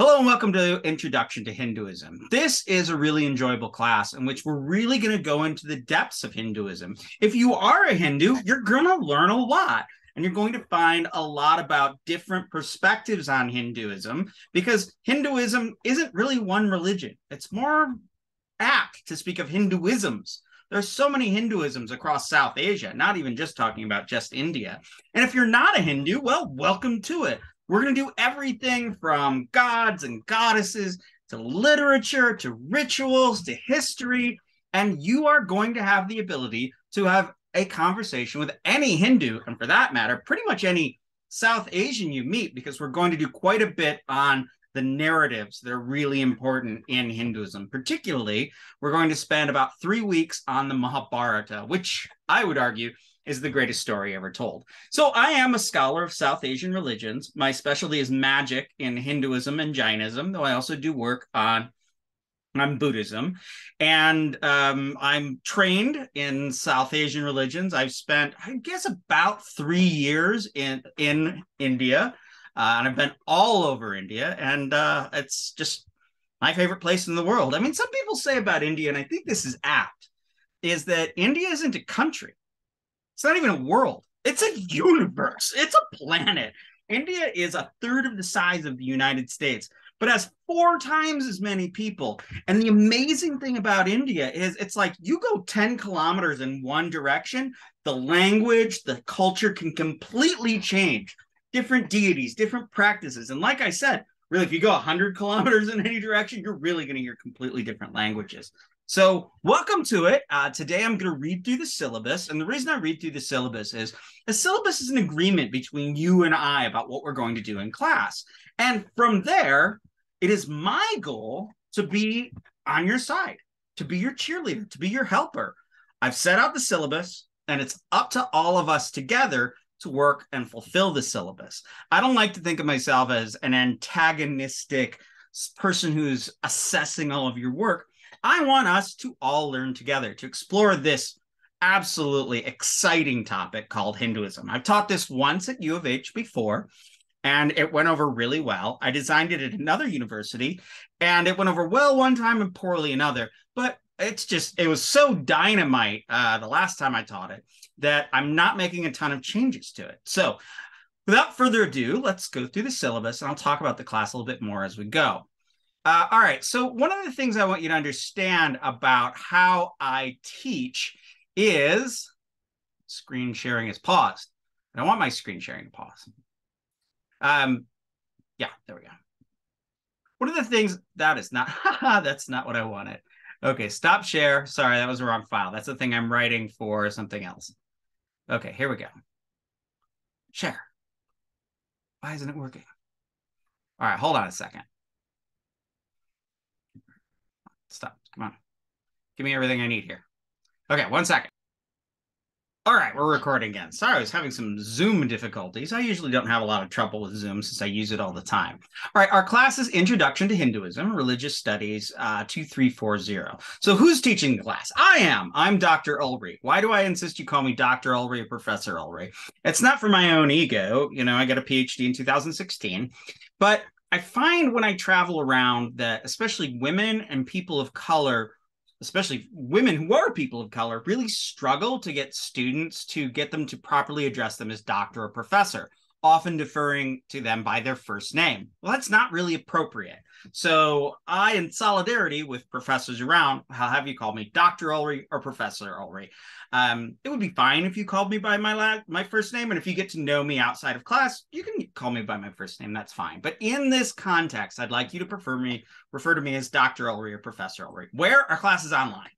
Hello and welcome to Introduction to Hinduism. This is a really enjoyable class in which we're really going to go into the depths of Hinduism. If you are a Hindu, you're going to learn a lot and you're going to find a lot about different perspectives on Hinduism because Hinduism isn't really one religion. It's more apt to speak of Hinduisms. There's so many Hinduisms across South Asia, not even just talking about just India. And if you're not a Hindu, well, welcome to it. We're going to do everything from gods and goddesses to literature, to rituals, to history. And you are going to have the ability to have a conversation with any Hindu, and for that matter, pretty much any South Asian you meet, because we're going to do quite a bit on the narratives that are really important in Hinduism. Particularly, we're going to spend about 3 weeks on the Mahabharata, which I would argue is the greatest story ever told. So I am a scholar of South Asian religions. My specialty is magic in Hinduism and Jainism, though I also do work on Buddhism. And I'm trained in South Asian religions. I've spent, I guess, about 3 years in India. And I've been all over India. And it's just my favorite place in the world. I mean, some people say about India, and I think this is apt, is that India isn't a country. It's not even a world. It's a universe. It's a planet. India is a third of the size of the United States, but has 4 times as many people. And the amazing thing about India is it's like you go 10 kilometers in one direction, the language, the culture can completely change. Different deities, different practices. And like I said, really, if you go 100 kilometers in any direction, you're really going to hear completely different languages. So welcome to it. Today, I'm going to read through the syllabus. And the reason I read through the syllabus is the syllabus is an agreement between you and I about what we're going to do in class. And from there, it is my goal to be on your side, to be your cheerleader, to be your helper. I've set out the syllabus, and it's up to all of us together to work and fulfill the syllabus. I don't like to think of myself as an antagonistic person who's assessing all of your work. I want us to all learn together to explore this absolutely exciting topic called Hinduism. I've taught this once at U of H before, and it went over really well. I designed it at another university, and it went over well one time and poorly another. But it was so dynamite the last time I taught it that I'm not making a ton of changes to it. So without further ado, let's go through the syllabus, and I'll talk about the class a little bit more as we go. All right, so one of the things I want you to understand about how I teach is screen sharing is paused. I don't want my screen sharing to pause. Yeah, there we go. One of the things, that's not what I wanted. Okay, stop share. Sorry, that was the wrong file. That's the thing I'm writing for something else. Okay, here we go. Share. Why isn't it working? All right, hold on a second. Stop. Come on. Give me everything I need here. Okay, 1 second. All right, we're recording again. Sorry, I was having some Zoom difficulties. I usually don't have a lot of trouble with Zoom since I use it all the time. All right, our class is Introduction to Hinduism, Religious Studies 2340. So who's teaching the class? I am. I'm Dr. Ulrey. Why do I insist you call me Dr. Ulrey or Professor Ulrey? It's not for my own ego. You know, I got a PhD in 2016, but I find when I travel around that especially women and people of color, especially women who are people of color, really struggle to get students to get them to properly address them as doctor or professor, often deferring to them by their first name. Well, that's not really appropriate. So I, in solidarity with professors around, I'll have you call me Dr. Ulrey or Professor Ulrey. It would be fine if you called me by my first name, and if you get to know me outside of class, you can call me by my first name. That's fine. But in this context, I'd like you to refer to me as Dr. Ulrey or Professor Ulrey. Where our class is online.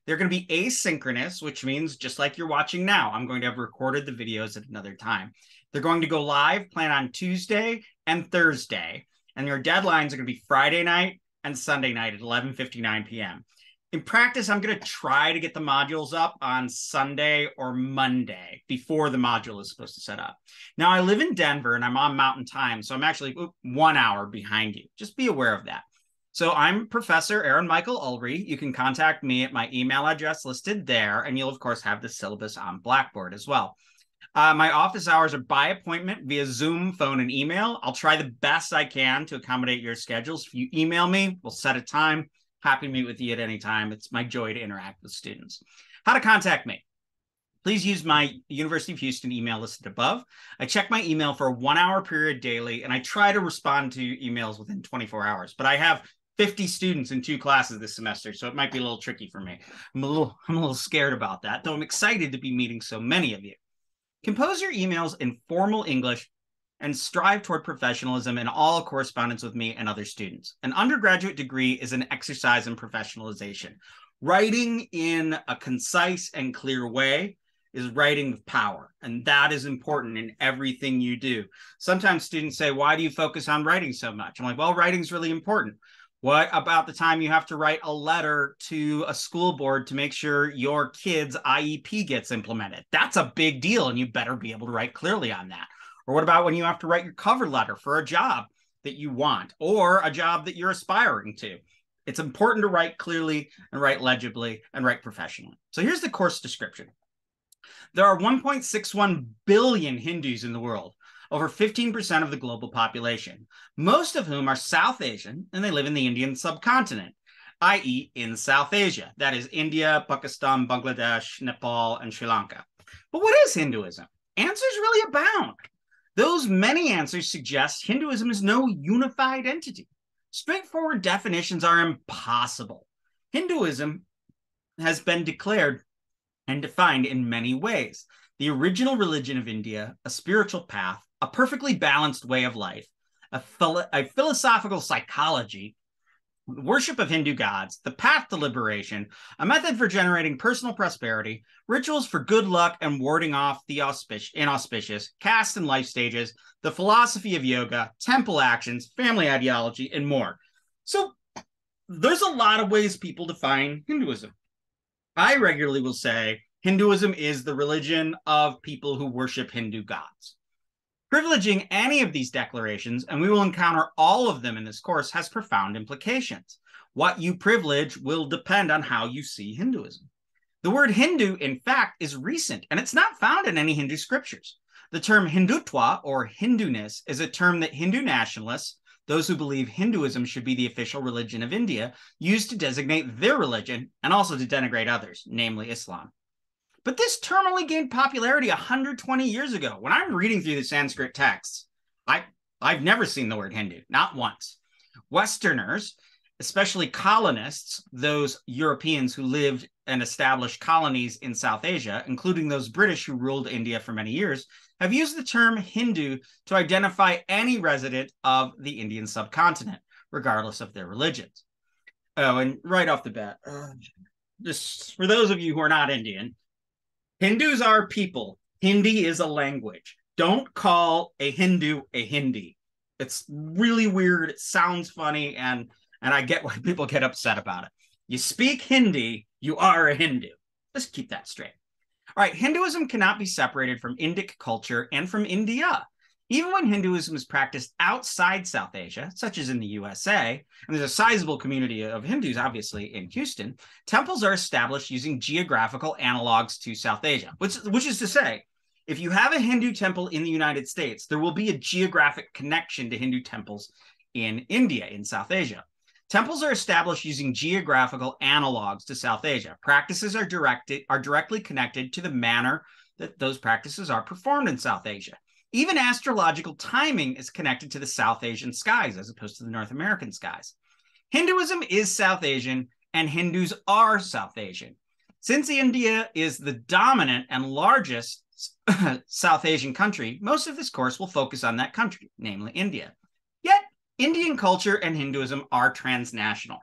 They're going to be asynchronous, which means just like you're watching now, I'm going to have recorded the videos at another time. They're going to go live, plan on Tuesday and Thursday, and your deadlines are going to be Friday night and Sunday night at 11:59 p.m. In practice, I'm going to try to get the modules up on Sunday or Monday before the module is supposed to set up. Now, I live in Denver and I'm on Mountain Time, so I'm actually 1 hour behind you. Just be aware of that. So I'm Professor Aaron Michael Ulrey. You can contact me at my email address listed there, and you'll, of course, have the syllabus on Blackboard as well. My office hours are by appointment via Zoom, phone, and email. I'll try the best I can to accommodate your schedules. If you email me, we'll set a time. Happy to meet with you at any time. It's my joy to interact with students. How to contact me. Please use my University of Houston email listed above. I check my email for a 1 hour period daily, and I try to respond to emails within 24 hours. But I have 50 students in 2 classes this semester, so it might be a little tricky for me. I'm a little scared about that, though I'm excited to be meeting so many of you. Compose your emails in formal English and strive toward professionalism in all correspondence with me and other students. An undergraduate degree is an exercise in professionalization. Writing in a concise and clear way is writing with power, and that is important in everything you do. Sometimes students say, why do you focus on writing so much? I'm like, well, writing's really important. What about the time you have to write a letter to a school board to make sure your kid's IEP gets implemented? That's a big deal, and you better be able to write clearly on that. Or what about when you have to write your cover letter for a job that you want or a job that you're aspiring to? It's important to write clearly and write legibly and write professionally. So here's the course description. There are 1.61 billion Hindus in the world, over 15% of the global population, most of whom are South Asian, and they live in the Indian subcontinent, i.e. in South Asia. That is India, Pakistan, Bangladesh, Nepal, and Sri Lanka. But what is Hinduism? Answers really abound. Those many answers suggest Hinduism is no unified entity. Straightforward definitions are impossible. Hinduism has been declared and defined in many ways. The original religion of India, a spiritual path, a perfectly balanced way of life, a philosophical psychology, worship of Hindu gods, the path to liberation, a method for generating personal prosperity, rituals for good luck and warding off the inauspicious, caste and life stages, the philosophy of yoga, temple actions, family ideology, and more. So there's a lot of ways people define Hinduism. I regularly will say Hinduism is the religion of people who worship Hindu gods. Privileging any of these declarations, and we will encounter all of them in this course, has profound implications. What you privilege will depend on how you see Hinduism. The word Hindu, in fact, is recent, and it's not found in any Hindu scriptures. The term Hindutva, or Hinduness, is a term that Hindu nationalists, those who believe Hinduism should be the official religion of India, use to designate their religion and also to denigrate others, namely Islam. But this term only gained popularity 120 years ago. When I'm reading through the Sanskrit texts, I've never seen the word Hindu, not once. Westerners, especially colonists, those Europeans who lived and established colonies in South Asia, including those British who ruled India for many years, have used the term Hindu to identify any resident of the Indian subcontinent, regardless of their religions. Oh, and right off the bat, just for those of you who are not Indian, Hindus are people. Hindi is a language. Don't call a Hindu a Hindi. It's really weird. It sounds funny, and I get why people get upset about it. You speak Hindi, you are a Hindu. Let's keep that straight. All right, Hinduism cannot be separated from Indic culture and from India. Even when Hinduism is practiced outside South Asia, such as in the USA, and there's a sizable community of Hindus, obviously, in Houston, temples are established using geographical analogs to South Asia, which is to say, if you have a Hindu temple in the United States, there will be a geographic connection to Hindu temples in India, in South Asia. Temples are established using geographical analogs to South Asia. Practices are directly connected to the manner that those practices are performed in South Asia. Even astrological timing is connected to the South Asian skies as opposed to the North American skies. Hinduism is South Asian, and Hindus are South Asian. Since India is the dominant and largest South Asian country, most of this course will focus on that country, namely India. Yet, Indian culture and Hinduism are transnational.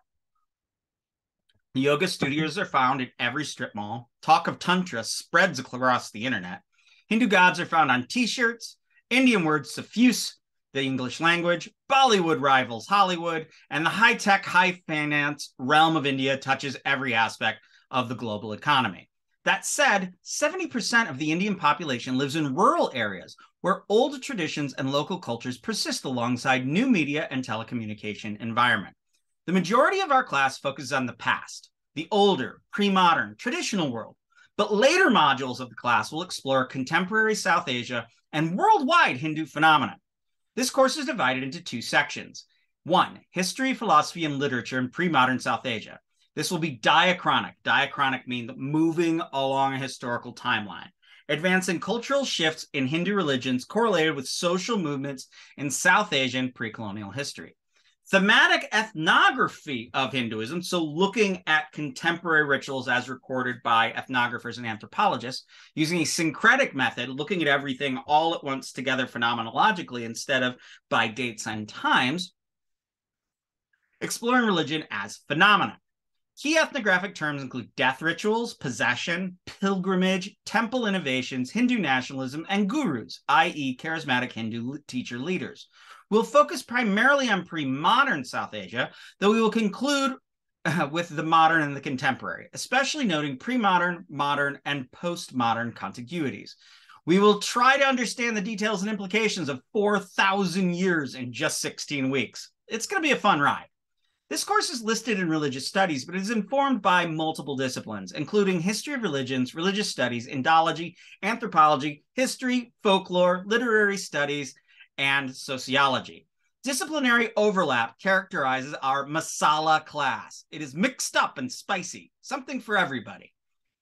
Yoga studios are found in every strip mall. Talk of Tantra spreads across the internet. Hindu gods are found on t-shirts. Indian words suffuse the English language. Bollywood rivals Hollywood. And the high-tech, high-finance realm of India touches every aspect of the global economy. That said, 70% of the Indian population lives in rural areas where old traditions and local cultures persist alongside new media and telecommunication environment. The majority of our class focuses on the past, the older, pre-modern, traditional world. But later modules of the class will explore contemporary South Asia and worldwide Hindu phenomena. This course is divided into 2 sections. 1, History, Philosophy, and Literature in Pre-Modern South Asia. This will be diachronic. Diachronic means moving along a historical timeline, advancing cultural shifts in Hindu religions correlated with social movements in South Asian pre-colonial history. Thematic ethnography of Hinduism, so looking at contemporary rituals as recorded by ethnographers and anthropologists, using a syncretic method, looking at everything all at once together phenomenologically instead of by dates and times, exploring religion as phenomena. Key ethnographic terms include death rituals, possession, pilgrimage, temple innovations, Hindu nationalism, and gurus, i.e. charismatic Hindu teacher leaders. We'll focus primarily on pre-modern South Asia, though we will conclude with the modern and the contemporary, especially noting pre-modern, modern, and post-modern contiguities. We will try to understand the details and implications of 4,000 years in just 16 weeks. It's going to be a fun ride. This course is listed in religious studies, but it is informed by multiple disciplines, including history of religions, religious studies, Indology, anthropology, history, folklore, literary studies, and sociology. Disciplinary overlap characterizes our masala class. It is mixed up and spicy, something for everybody.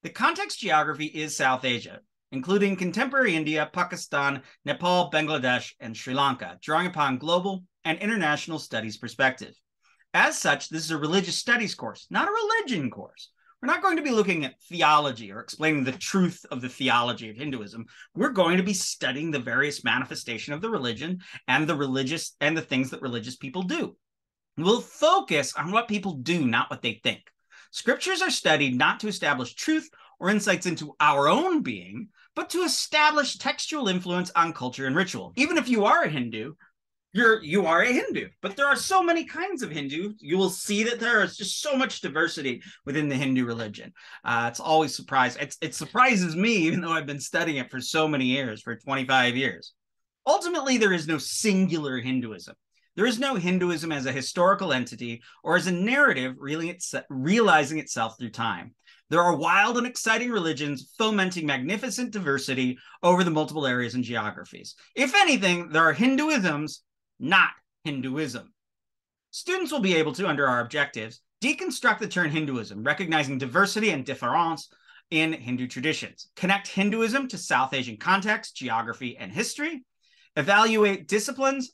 The context geography is South Asia, including contemporary India, Pakistan, Nepal, Bangladesh, and Sri Lanka, drawing upon global and international studies perspective. As such, this is a religious studies course, not a religion course. We're not going to be looking at theology or explaining the truth of the theology of Hinduism. We're going to be studying the various manifestation of the religion and the things that religious people do. We'll focus on what people do, not what they think. Scriptures are studied not to establish truth or insights into our own being, but to establish textual influence on culture and ritual. Even if you are a Hindu, you are a Hindu, but there are so many kinds of Hindu. You will see that there is just so much diversity within the Hindu religion. It's always surprising. It surprises me, even though I've been studying it for so many years, for 25 years. Ultimately, there is no singular Hinduism. There is no Hinduism as a historical entity or as a narrative realizing itself through time. There are wild and exciting religions fomenting magnificent diversity over the multiple areas and geographies. If anything, there are Hinduisms, not Hinduism. Students will be able to, under our objectives, deconstruct the term Hinduism, recognizing diversity and difference in Hindu traditions, connect Hinduism to South Asian context, geography, and history, evaluate disciplines.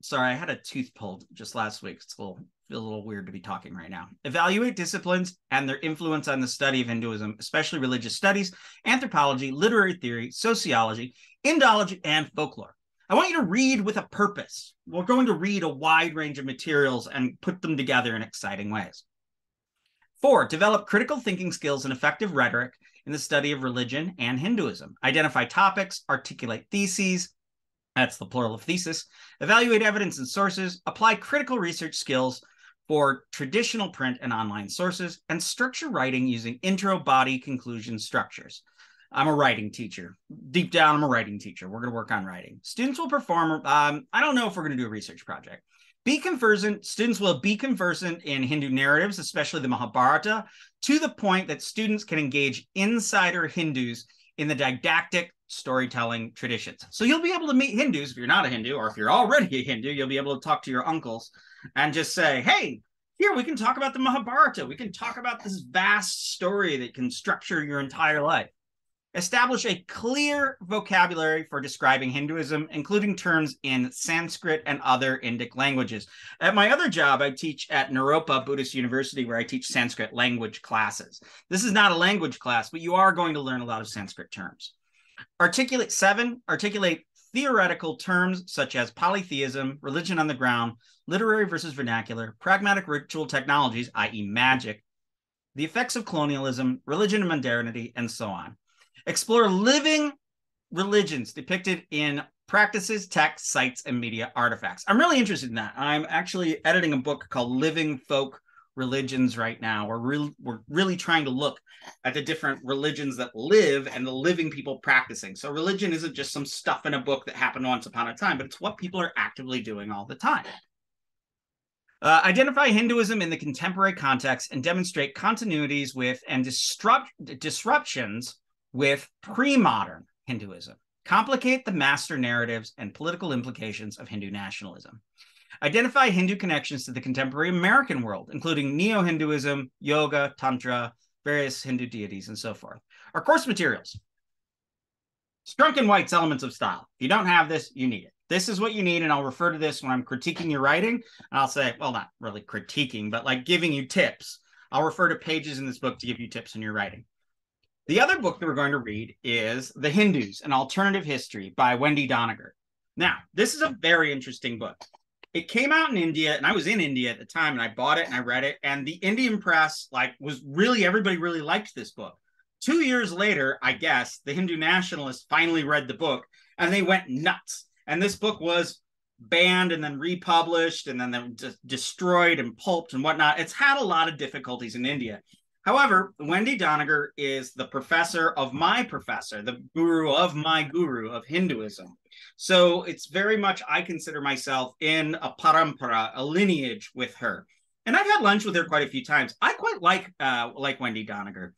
Sorry, I had a tooth pulled just last week. It's a little weird to be talking right now. Evaluate disciplines and their influence on the study of Hinduism, especially religious studies, anthropology, literary theory, sociology, Indology, and folklore. I want you to read with a purpose. We're going to read a wide range of materials and put them together in exciting ways. 4, develop critical thinking skills and effective rhetoric in the study of religion and Hinduism. Identify topics, articulate theses, that's the plural of thesis, evaluate evidence and sources, apply critical research skills for traditional print and online sources, and structure writing using intro, body, conclusion structures. I'm a writing teacher. Deep down, I'm a writing teacher. We're going to work on writing. Students will perform, I don't know if we're going to do a research project. Students will be conversant in Hindu narratives, especially the Mahabharata, to the point that students can engage insider Hindus in the didactic storytelling traditions. So you'll be able to meet Hindus if you're not a Hindu, or if you're already a Hindu, you'll be able to talk to your uncles and just say, hey, here, we can talk about the Mahabharata. We can talk about this vast story that can structure your entire life. Establish a clear vocabulary for describing Hinduism, including terms in Sanskrit and other Indic languages. At my other job, I teach at Naropa Buddhist University, where I teach Sanskrit language classes. This is not a language class, but you are going to learn a lot of Sanskrit terms. Articulate theoretical terms such as polytheism, religion on the ground, literary versus vernacular, pragmatic ritual technologies, i.e. magic, the effects of colonialism, religion and modernity, and so on. Explore living religions depicted in practices, texts, sites, and media artifacts. I'm really interested in that. I'm actually editing a book called Living Folk Religions right now. We're really trying to look at the different religions that live and the living people practicing. So religion isn't just some stuff in a book that happened once upon a time, but it's what people are actively doing all the time. Identify Hinduism in the contemporary context and demonstrate continuities with and disruptions with pre-modern Hinduism. Complicate the master narratives and political implications of Hindu nationalism. Identify Hindu connections to the contemporary American world, including Neo-Hinduism, yoga, tantra, various Hindu deities, and so forth. Our course materials. Strunk and White's Elements of Style. If you don't have this, you need it. This is what you need, and I'll refer to this when I'm critiquing your writing, and I'll say, well, not really critiquing, but like giving you tips. I'll refer to pages in this book to give you tips in your writing. The other book that we're going to read is The Hindus, An Alternative History by Wendy Doniger. Now, this is a very interesting book. It came out in India, and I was in India at the time, and I bought it and I read it, and the Indian press, everybody really liked this book. 2 years later, I guess, the Hindu nationalists finally read the book, and they went nuts. And this book was banned and then republished and then destroyed and pulped and whatnot. It's had a lot of difficulties in India. However, Wendy Doniger is the professor of my professor, the guru of my guru of Hinduism. So it's very much, I consider myself in a parampara, a lineage with her. And I've had lunch with her quite a few times. I quite like Wendy Doniger.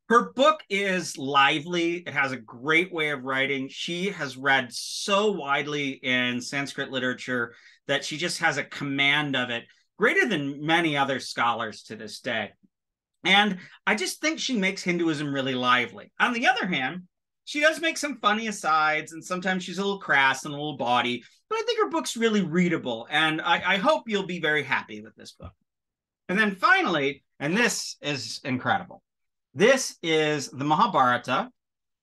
Her book is lively. It has a great way of writing. She has read so widely in Sanskrit literature that she just has a command of it, greater than many other scholars to this day. And I just think she makes Hinduism really lively. On the other hand, she does make some funny asides, and sometimes she's a little crass and a little bawdy, but I think her book's really readable, and I hope you'll be very happy with this book. And then finally, and this is incredible, this is the Mahabharata.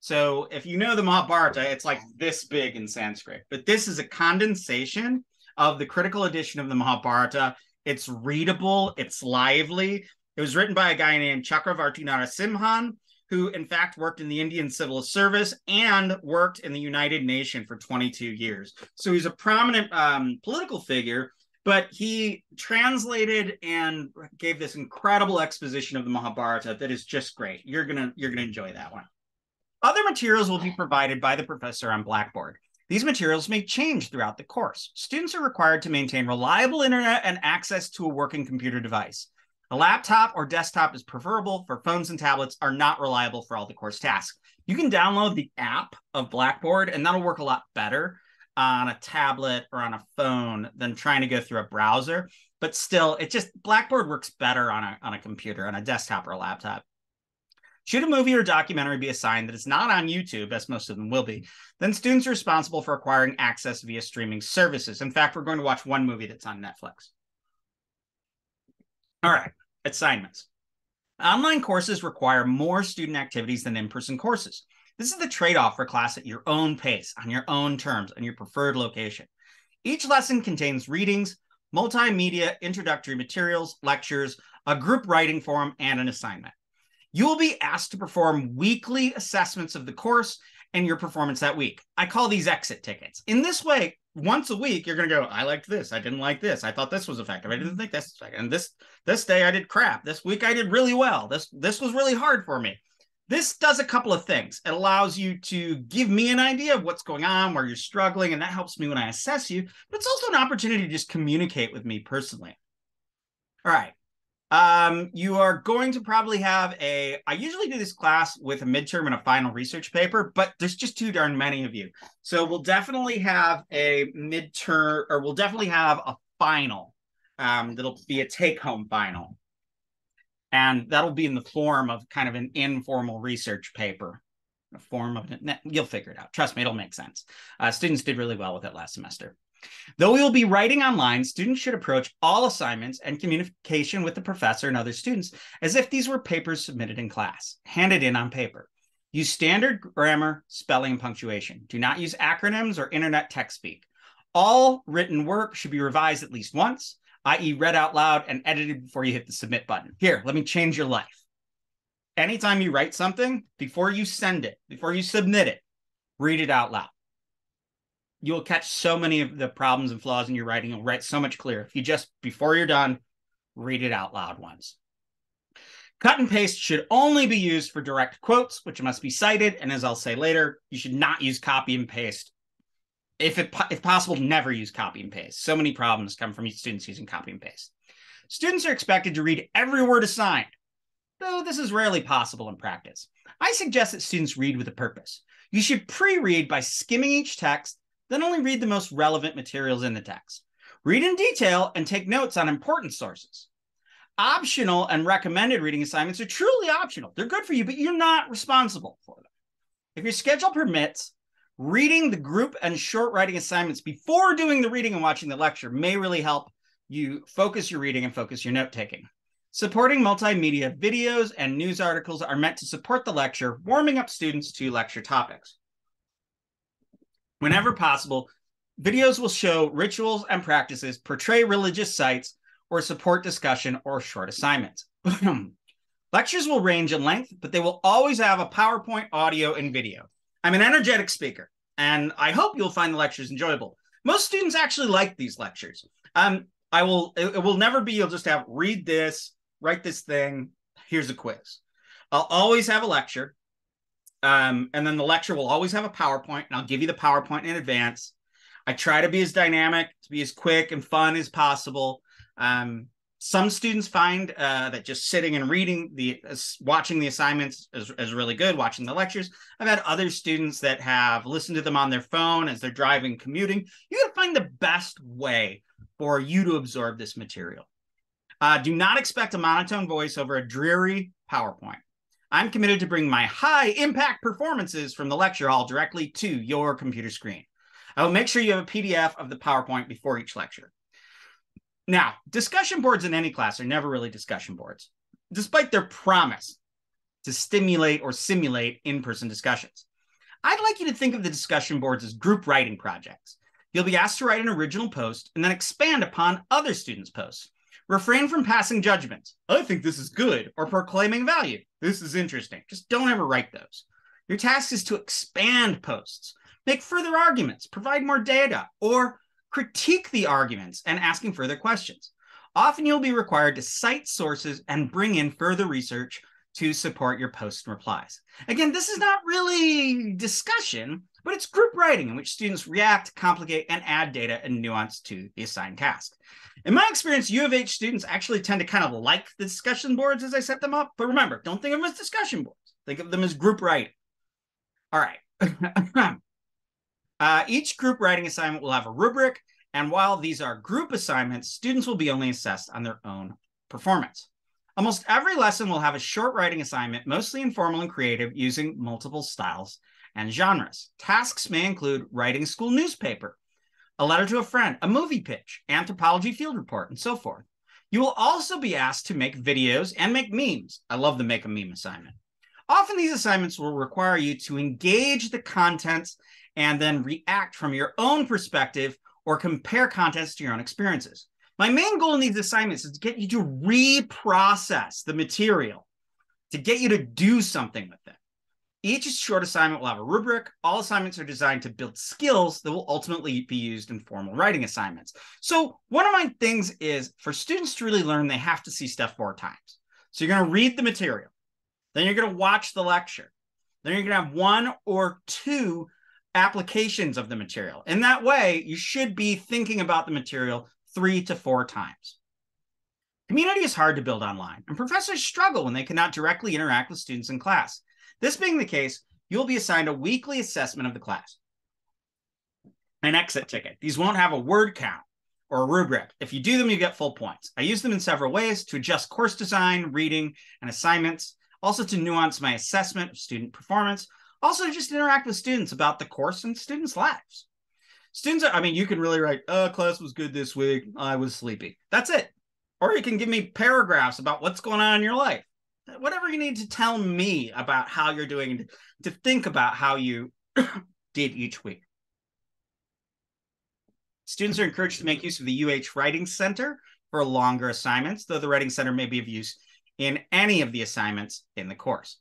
So if you know the Mahabharata, it's like this big in Sanskrit, but this is a condensation of the critical edition of the Mahabharata. It's readable, it's lively. It was written by a guy named Chakravarti Narasimhan, who in fact worked in the Indian Civil Service and worked in the United Nations for 22 years. So he's a prominent political figure, but he translated and gave this incredible exposition of the Mahabharata that is just great. You're gonna enjoy that one. Other materials will be provided by the professor on Blackboard. These materials may change throughout the course. Students are required to maintain reliable internet and access to a working computer device. A laptop or desktop is preferable, for phones and tablets are not reliable for all the course tasks. You can download the app of Blackboard, and that'll work a lot better on a tablet or on a phone than trying to go through a browser. But still, Blackboard works better on a computer, on a desktop or a laptop. Should a movie or documentary be assigned that is not on YouTube, as most of them will be, then students are responsible for acquiring access via streaming services. In fact, we're going to watch one movie that's on Netflix. All right, assignments. Online courses require more student activities than in-person courses. This is the trade-off for class at your own pace, on your own terms, and your preferred location. Each lesson contains readings, multimedia, introductory materials, lectures, a group writing forum, and an assignment. You will be asked to perform weekly assessments of the course and your performance that week. I call these exit tickets. In this way, once a week, you're going to go, I liked this. I didn't like this. I thought this was effective. I didn't think this was effective. And this day I did crap. This week I did really well. This was really hard for me. This does a couple of things. It allows you to give me an idea of what's going on, where you're struggling, and that helps me when I assess you. But it's also an opportunity to just communicate with me personally. All right. You are going to probably have I usually do this class with a midterm and a final research paper, but there's just too darn many of you. So we'll definitely have a midterm, or we'll definitely have a final. That'll be a take-home final. And that'll be in the form of kind of an informal research paper. A form of it. You'll figure it out. Trust me, it'll make sense. Students did really well with it last semester. Though we will be writing online, students should approach all assignments and communication with the professor and other students as if these were papers submitted in class, handed in on paper. Use standard grammar, spelling, and punctuation. Do not use acronyms or internet text speak. All written work should be revised at least once, i.e. read out loud and edited before you hit the submit button. Here, let me change your life. Anytime you write something, before you send it, before you submit it, read it out loud. You'll catch so many of the problems and flaws in your writing. You'll write so much clearer. If you just, before you're done, read it out loud once. Cut and paste should only be used for direct quotes, which must be cited. And as I'll say later, you should not use copy and paste if possible, never use copy and paste. So many problems come from students using copy and paste. Students are expected to read every word assigned, though this is rarely possible in practice. I suggest that students read with a purpose. You should pre-read by skimming each text, then only read the most relevant materials in the text. Read in detail and take notes on important sources. Optional and recommended reading assignments are truly optional. They're good for you, but you're not responsible for them. If your schedule permits, reading the group and short writing assignments before doing the reading and watching the lecture may really help you focus your reading and focus your note-taking. Supporting multimedia videos and news articles are meant to support the lecture, warming up students to lecture topics. Whenever possible, videos will show rituals and practices, portray religious sites, or support discussion or short assignments. Lectures will range in length, but they will always have a PowerPoint, audio, and video. I'm an energetic speaker, and I hope you'll find the lectures enjoyable. Most students actually like these lectures. It will never be, you'll just have, read this, write this thing, here's a quiz. I'll always have a lecture, and then the lecture will always have a PowerPoint, and I'll give you the PowerPoint in advance. I try to be as dynamic, to be as quick and fun as possible. Some students find that just sitting and watching the assignments is really good, watching the lectures. I've had other students that have listened to them on their phone as they're driving, commuting. You got to find the best way for you to absorb this material. Do not expect a monotone voice over a dreary PowerPoint. I'm committed to bring my high-impact performances from the lecture hall directly to your computer screen. I will make sure you have a PDF of the PowerPoint before each lecture. Now, discussion boards in any class are never really discussion boards, despite their promise to stimulate or simulate in-person discussions. I'd like you to think of the discussion boards as group writing projects. You'll be asked to write an original post and then expand upon other students' posts. Refrain from passing judgments. I think this is good, or proclaiming value. This is interesting. Just don't ever write those. Your task is to expand posts, make further arguments, provide more data, or critique the arguments and asking further questions. Often you'll be required to cite sources and bring in further research to support your posts and replies. Again, this is not really discussion, but it's group writing in which students react, complicate, and add data and nuance to the assigned task. In my experience, U of H students actually tend to kind of like the discussion boards as I set them up, but remember, don't think of them as discussion boards. Think of them as group writing. All right. Each group writing assignment will have a rubric, and while these are group assignments, students will be only assessed on their own performance. Almost every lesson will have a short writing assignment, mostly informal and creative, using multiple styles and genres. Tasks may include writing a school newspaper, a letter to a friend, a movie pitch, anthropology field report, and so forth. You will also be asked to make videos and make memes. I love the make a meme assignment. Often these assignments will require you to engage the contents and then react from your own perspective or compare contents to your own experiences. My main goal in these assignments is to get you to reprocess the material, to get you to do something with it. Each short assignment will have a rubric. All assignments are designed to build skills that will ultimately be used in formal writing assignments. So one of my things is for students to really learn, they have to see stuff 4 times. So you're going to read the material. Then you're going to watch the lecture. Then you're going to have 1 or 2 applications of the material. In that way, you should be thinking about the material 3 to 4 times. Community is hard to build online, and professors struggle when they cannot directly interact with students in class. This being the case, you'll be assigned a weekly assessment of the class. An exit ticket. These won't have a word count or a rubric. If you do them, you get full points. I use them in several ways: to adjust course design, reading, and assignments, also to nuance my assessment of student performance, also to just interact with students about the course and students' lives. Students, you can really write, class was good this week, I was sleepy. That's it. Or you can give me paragraphs about what's going on in your life. Whatever you need to tell me about how you're doing, to think about how you did each week. Students are encouraged to make use of the UH Writing Center for longer assignments, though the Writing Center may be of use in any of the assignments in the course.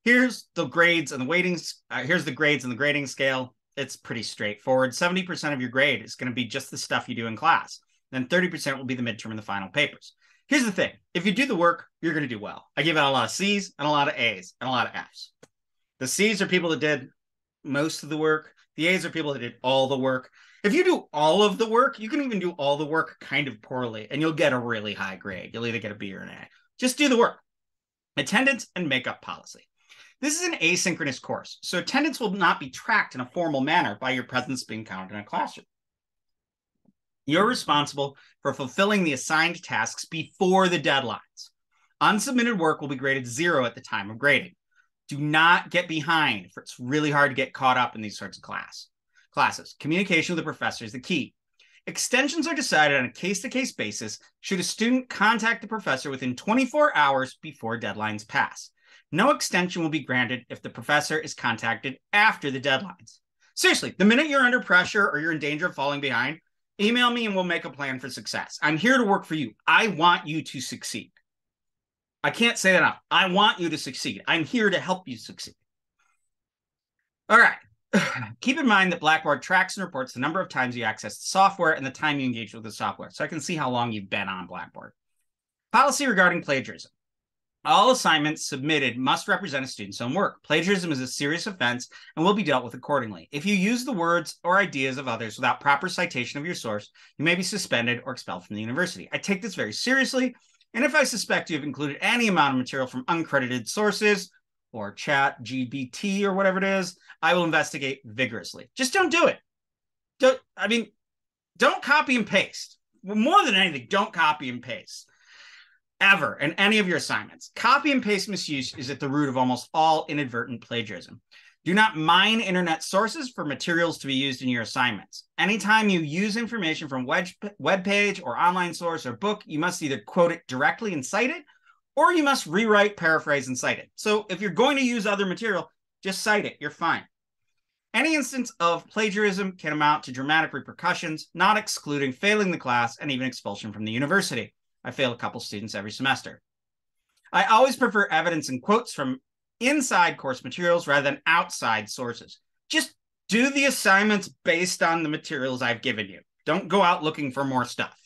Here's the grades and the weightings. Here's the grades and the grading scale. It's pretty straightforward. 70% of your grade is going to be just the stuff you do in class. Then 30% will be the midterm and the final papers. Here's the thing. If you do the work, you're going to do well. I give out a lot of C's and a lot of A's and a lot of F's. The C's are people that did most of the work. The A's are people that did all the work. If you do all of the work, you can even do all the work kind of poorly, and you'll get a really high grade. You'll either get a B or an A. Just do the work. Attendance and makeup policy. This is an asynchronous course, so attendance will not be tracked in a formal manner by your presence being counted in a classroom. You're responsible for fulfilling the assigned tasks before the deadlines. Unsubmitted work will be graded 0 at the time of grading. Do not get behind, for it's really hard to get caught up in these sorts of classes. Communication with the professor is the key. Extensions are decided on a case-to-case basis should a student contact the professor within 24 hours before deadlines pass. No extension will be granted if the professor is contacted after the deadlines. Seriously, the minute you're under pressure or you're in danger of falling behind, email me and we'll make a plan for success. I'm here to work for you. I want you to succeed. I can't say that enough. I want you to succeed. I'm here to help you succeed. All right. Keep in mind that Blackboard tracks and reports the number of times you access the software and the time you engage with the software, so I can see how long you've been on Blackboard. Policy regarding plagiarism. All assignments submitted must represent a student's own work. Plagiarism is a serious offense and will be dealt with accordingly. If you use the words or ideas of others without proper citation of your source, you may be suspended or expelled from the university. I take this very seriously, and if I suspect you have included any amount of material from uncredited sources or chat GBT or whatever it is, I will investigate vigorously. Just don't do it. Don't copy and paste. More than anything, don't copy and paste. Ever in any of your assignments. Copy and paste misuse is at the root of almost all inadvertent plagiarism. Do not mine internet sources for materials to be used in your assignments. Anytime you use information from web page or online source or book, you must either quote it directly and cite it, or you must rewrite, paraphrase, and cite it. So if you're going to use other material, just cite it. You're fine. Any instance of plagiarism can amount to dramatic repercussions, not excluding failing the class and even expulsion from the university. I fail a couple students every semester. I always prefer evidence and quotes from inside course materials rather than outside sources. Just do the assignments based on the materials I've given you. Don't go out looking for more stuff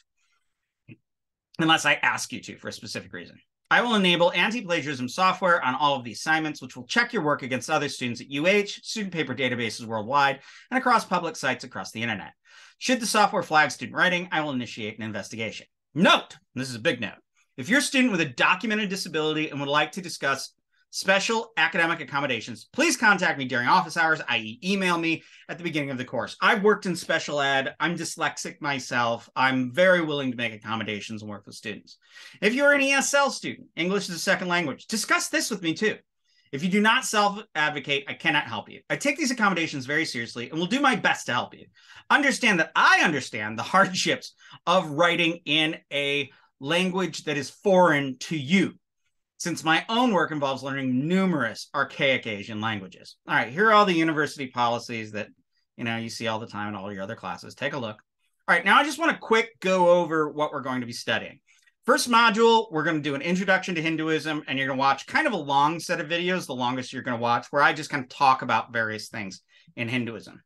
unless I ask you to for a specific reason. I will enable anti-plagiarism software on all of the assignments, which will check your work against other students at UH, student paper databases worldwide, and across public sites across the internet. Should the software flag student writing, I will initiate an investigation. Note, this is a big note, if you're a student with a documented disability and would like to discuss special academic accommodations, please contact me during office hours, i.e. email me at the beginning of the course. I've worked in special ed. I'm dyslexic myself. I'm very willing to make accommodations and work with students. If you're an ESL student, English is a second language, discuss this with me too. If you do not self-advocate, I cannot help you. I take these accommodations very seriously and will do my best to help you. Understand that I understand the hardships of writing in a language that is foreign to you, since my own work involves learning numerous archaic Asian languages. All right, here are all the university policies that you see all the time in all your other classes. Take a look. All right, now I just want to quick go over what we're going to be studying. First module, we're going to do an introduction to Hinduism, and you're going to watch kind of a long set of videos, the longest you're going to watch, where I just kind of talk about various things in Hinduism.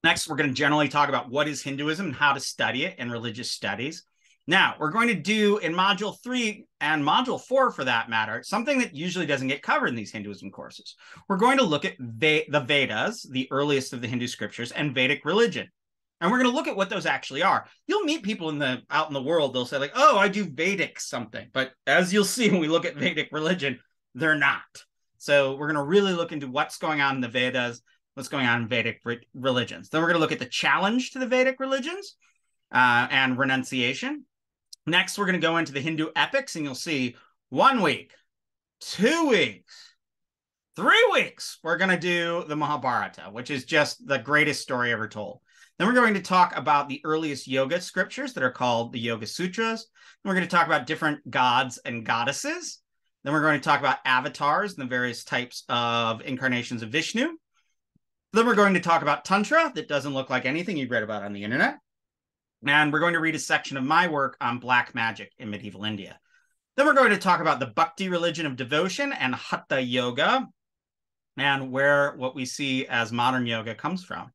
Next, we're going to generally talk about what is Hinduism and how to study it in religious studies. Now, we're going to do in Module 3 and Module 4, for that matter, something that usually doesn't get covered in these Hinduism courses. We're going to look at the Vedas, the earliest of the Hindu scriptures, and Vedic religion. And we're going to look at what those actually are. You'll meet people out in the world, they'll say like, oh, I do Vedic something. But as you'll see when we look at Vedic religion, they're not. So we're going to really look into what's going on in the Vedas, what's going on in Vedic religions. Then we're going to look at the challenge to the Vedic religions and renunciation. Next, we're going to go into the Hindu epics, and you'll see 1 week, 2 weeks, 3 weeks. We're going to do the Mahabharata, which is just the greatest story ever told. Then we're going to talk about the earliest yoga scriptures that are called the Yoga Sutras. Then we're going to talk about different gods and goddesses. Then we're going to talk about avatars and the various types of incarnations of Vishnu. Then we're going to talk about Tantra that doesn't look like anything you've read about on the internet. And we're going to read a section of my work on black magic in medieval India. Then we're going to talk about the Bhakti religion of devotion and Hatha yoga and where what we see as modern yoga comes from.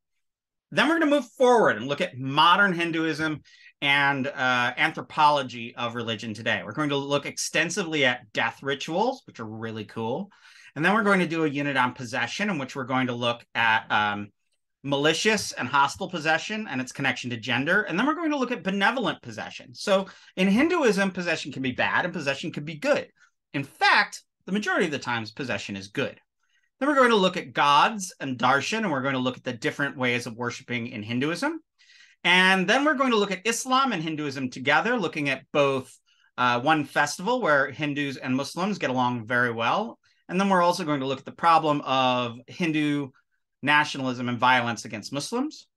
Then we're going to move forward and look at modern Hinduism and anthropology of religion today. We're going to look extensively at death rituals, which are really cool, And then we're going to do a unit on possession, in which we're going to look at malicious and hostile possession and its connection to gender. And then we're going to look at benevolent possession. So in Hinduism, possession can be bad and possession can be good. In fact, the majority of the times, possession is good. Then we're going to look at gods and darshan, and we're going to look at the different ways of worshiping in Hinduism. And then we're going to look at Islam and Hinduism together, looking at both one festival where Hindus and Muslims get along very well. And then we're also going to look at the problem of Hindu nationalism and violence against Muslims.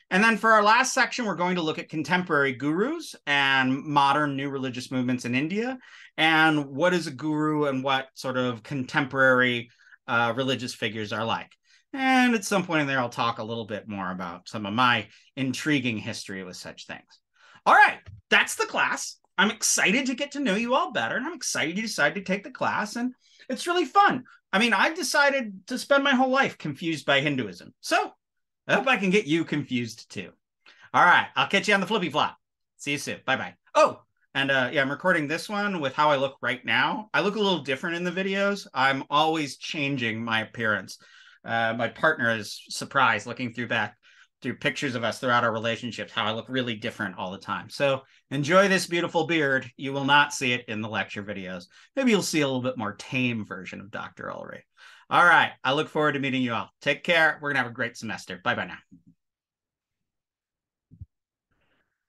And then for our last section, we're going to look at contemporary gurus and modern new religious movements in India, and what is a guru and what sort of contemporary religious figures are like. And at some point in there, I'll talk a little bit more about some of my intriguing history with such things. All right, that's the class. I'm excited to get to know you all better, and I'm excited you decided to take the class, and it's really fun. I mean, I've decided to spend my whole life confused by Hinduism. So I hope I can get you confused too. All right, I'll catch you on the flippy flop. See you soon. Bye-bye. Oh, and yeah, I'm recording this one with how I look right now. I look a little different in the videos. I'm always changing my appearance. My partner is surprised looking through pictures of us throughout our relationships, how I look really different all the time. So enjoy this beautiful beard. You will not see it in the lecture videos. Maybe you'll see a little bit more tame version of Dr. Ulrich. All right. I look forward to meeting you all. Take care. We're going to have a great semester. Bye-bye now.